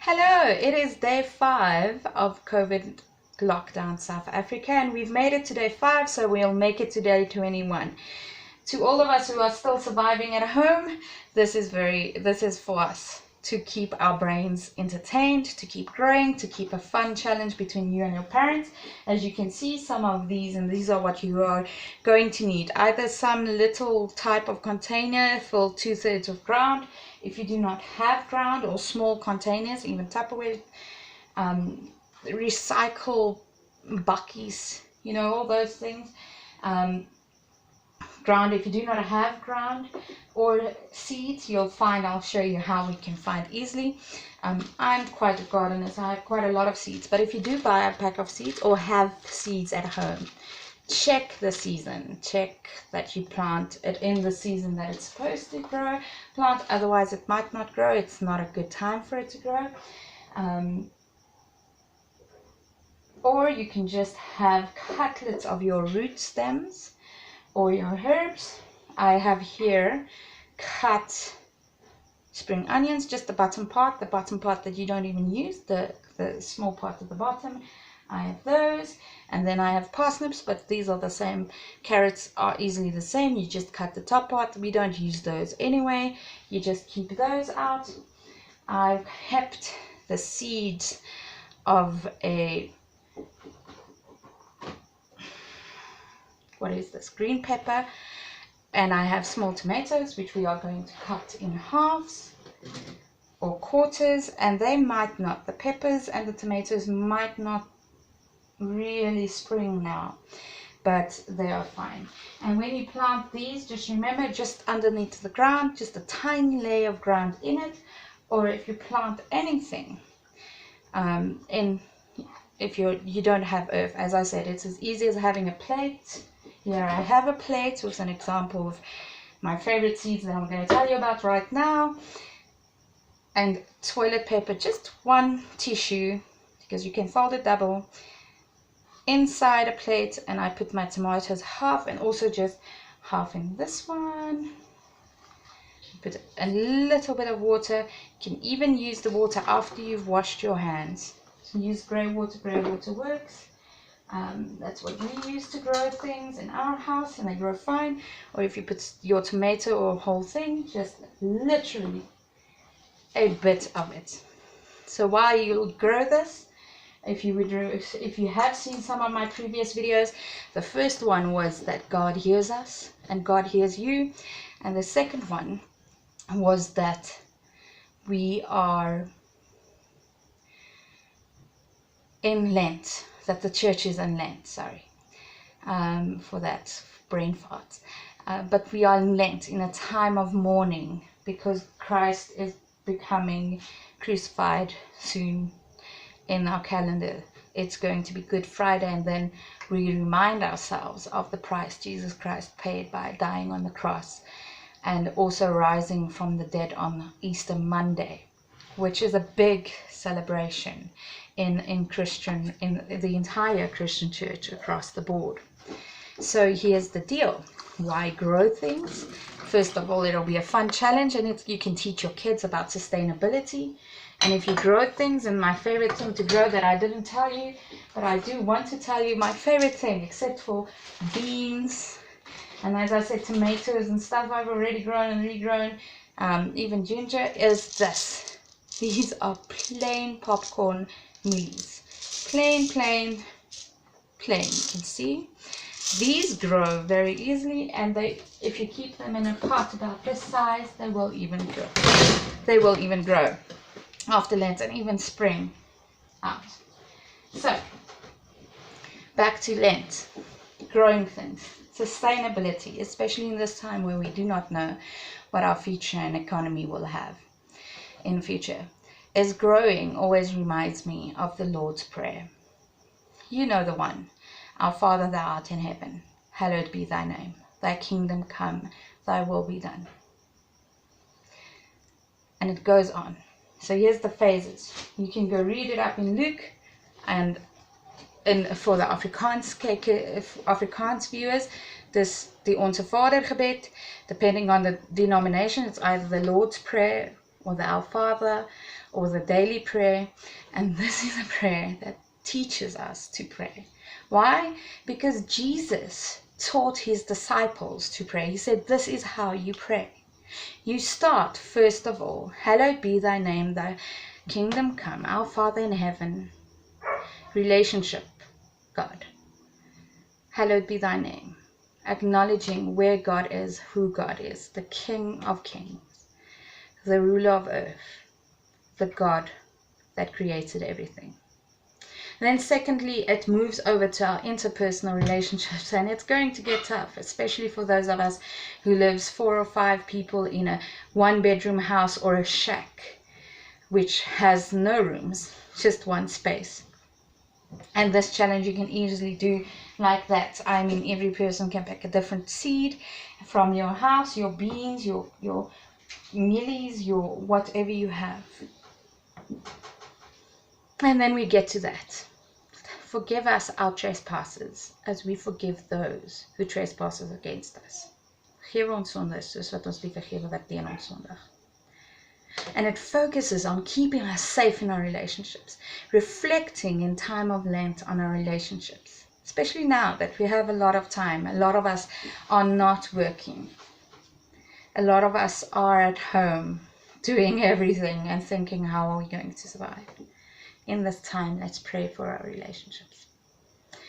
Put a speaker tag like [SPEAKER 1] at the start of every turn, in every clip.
[SPEAKER 1] Hello, it is day 5 of COVID lockdown South Africa, and we've made it to day 5, so we'll make it to day 21. To all of us who are still surviving at home, this is for us to keep our brains entertained, to keep growing, to keep a fun challenge between you and your parents. As you can see, some of these, and these are what you are going to need. Either some little type of container filled 2/3 of ground, if you do not have ground, or small containers, even Tupperware, recycle buckies, all those things. Ground if you do not have ground, or seeds. You'll find, I'll show you how we can find easily. I'm quite a gardener, so I have quite a lot of seeds, but if you do buy a pack of seeds or have seeds at home, check the season, check that you plant it in the season that it's supposed to plant, otherwise it might not grow. It's not a good time for it to grow. Or you can just have cutlets of your root stems or your herbs. I have here cut spring onions, just the bottom part that you don't even use, the small part at the bottom. I have those, and then I have parsnips, but these are the same. Carrots are easily the same. You just cut the top part. We don't use those anyway. You just keep those out. I've kept the seeds of green pepper, and I have small tomatoes, which we are going to cut in halves or quarters, and they might not, the peppers and the tomatoes might not really spring now, but they are fine. And when you plant these, just remember, just underneath the ground, just a tiny layer of ground in it. Or if you plant anything if you don't have earth, as I said, it's as easy as having a plate. Here I have a plate with an example of my favorite seeds that I'm going to tell you about right now, and toilet paper, just one tissue, because you can fold it double, inside a plate. And I put my tomatoes half, and also just half in this one. Put a little bit of water. You can even use the water after you've washed your hands. So use grey water works. That's what we use to grow things in our house, and they grow fine. Or if you put your tomato or whole thing, just literally a bit of it. So while you grow this, if you have seen some of my previous videos, the first one was that God hears us and God hears you, and the second one was that we are in Lent, that the church is in Lent, sorry for that brain fart, but we are in Lent, in a time of mourning, because Christ is becoming crucified soon. In our calendar, it's going to be Good Friday, and then we remind ourselves of the price Jesus Christ paid by dying on the cross, and also rising from the dead on Easter Monday, which is a big celebration in the entire Christian church across the board. So here's the deal. Why grow things? First of all, it'll be a fun challenge, and you can teach your kids about sustainability. And if you grow things, and my favorite thing to grow that I didn't tell you, but I do want to tell you, my favorite thing, except for beans, and as I said, tomatoes and stuff I've already grown and regrown, even ginger, is this. These are plain popcorn mealies. Plain. You can see. These grow very easily, and if you keep them in a pot about this size, they will even grow. They will even grow after Lent and even spring out. So, back to Lent, growing things. Sustainability, especially in this time where we do not know what our future and economy will have in the future, is growing always reminds me of the Lord's Prayer. You know the one. Our Father, thou art in heaven, hallowed be thy name. Thy kingdom come, thy will be done. And it goes on. So here's the phases. You can go read it up in Luke, and for the Afrikaans viewers, die Onse Vader gebed. Depending on the denomination, it's either the Lord's Prayer or the Our Father, or the daily prayer. And this is a prayer that teaches us to pray. Why? Because Jesus taught his disciples to pray. He said, this is how you pray. You start, first of all, hallowed be thy name, thy kingdom come, our Father in heaven. Relationship, God. Hallowed be thy name. Acknowledging where God is, who God is, the King of kings, the ruler of earth, the God that created everything. And then secondly, it moves over to our interpersonal relationships, and it's going to get tough, especially for those of us who lives 4 or 5 people in a 1-bedroom house or a shack, which has no rooms, just one space. And this challenge you can easily do like that. I mean, every person can pick a different seed from your house, your beans, your mealies, your whatever you have. And then we get to that. Forgive us our trespasses, as we forgive those who trespass against us. Vergewe ons sondes, soos wat ons die vergewe wat teen ons sondig. And it focuses on keeping us safe in our relationships, reflecting in time of Lent on our relationships, especially now that we have a lot of time. A lot of us are not working. A lot of us are at home doing everything and thinking, how are we going to survive? In this time, let's pray for our relationships,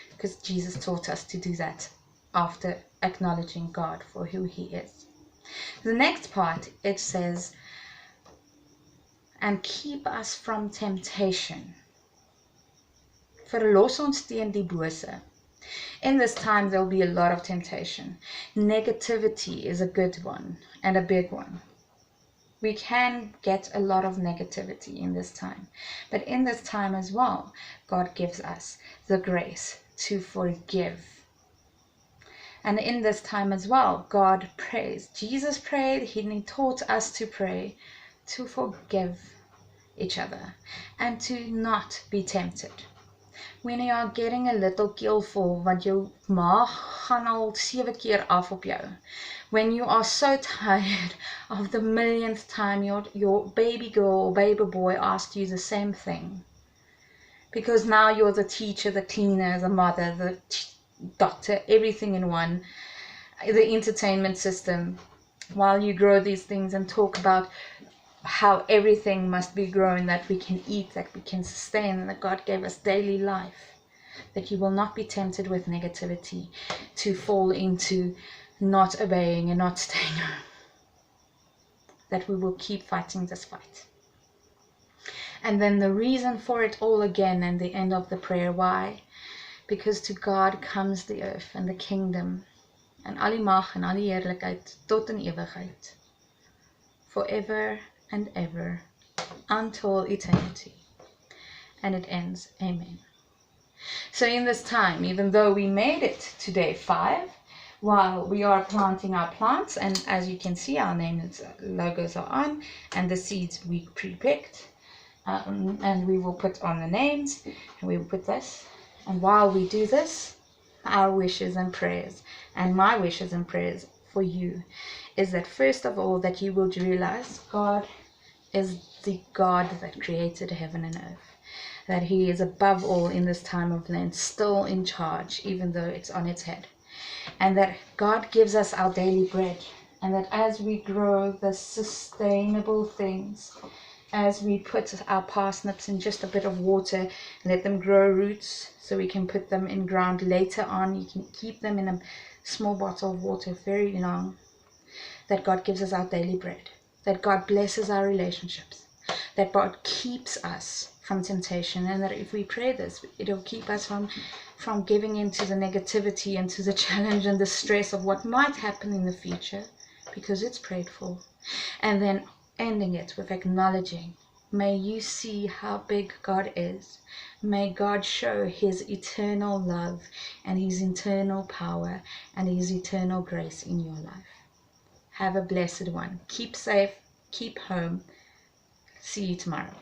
[SPEAKER 1] because Jesus taught us to do that after acknowledging God for who he is. The next part, it says, and keep us from temptation. Verlos ons teen die bose. In this time, there will be a lot of temptation. Negativity is a good one and a big one. We can get a lot of negativity in this time. But in this time as well, God gives us the grace to forgive. And in this time as well, God prays. Jesus prayed, he taught us to pray, to forgive each other and to not be tempted. When you are getting a little keelvol, want jou maag gaan al 7 keer af op jou. When you are so tired of the millionth time your baby girl or baby boy asked you the same thing. Because now you're the teacher, the cleaner, the mother, the doctor, everything in one, the entertainment system, while you grow these things and talk about how everything must be grown, that we can eat, that we can sustain, and that God gave us daily life, that you will not be tempted with negativity to fall into not obeying and not staying home, that we will keep fighting this fight. And then the reason for it all again, and the end of the prayer, why? Because to God comes the earth and the kingdom and al die mag en al die heerlikheid tot in ewigheid, forever and ever, until eternity. And it ends, amen. So in this time, even though we made it to day 5, while we are planting our plants, and as you can see, our names logos are on, and the seeds we pre-picked, and we will put on the names, and we will put this. And while we do this, our wishes and prayers, and my wishes and prayers for you, is that first of all, that you will realize God is the God that created heaven and earth, that he is above all in this time of Lent, still in charge, even though it's on its head, and that God gives us our daily bread, and that as we grow the sustainable things, as we put our parsnips in just a bit of water, let them grow roots so we can put them in ground later on, you can keep them in a small bottle of water very long, that God gives us our daily bread, that God blesses our relationships, that God keeps us from temptation, and that if we pray this, it'll keep us from giving into the negativity and to the challenge and the stress of what might happen in the future, because it's prayed for. And then ending it with acknowledging, may you see how big God is. May God show his eternal love and his eternal power and his eternal grace in your life. Have a blessed one. Keep safe. Keep home. See you tomorrow.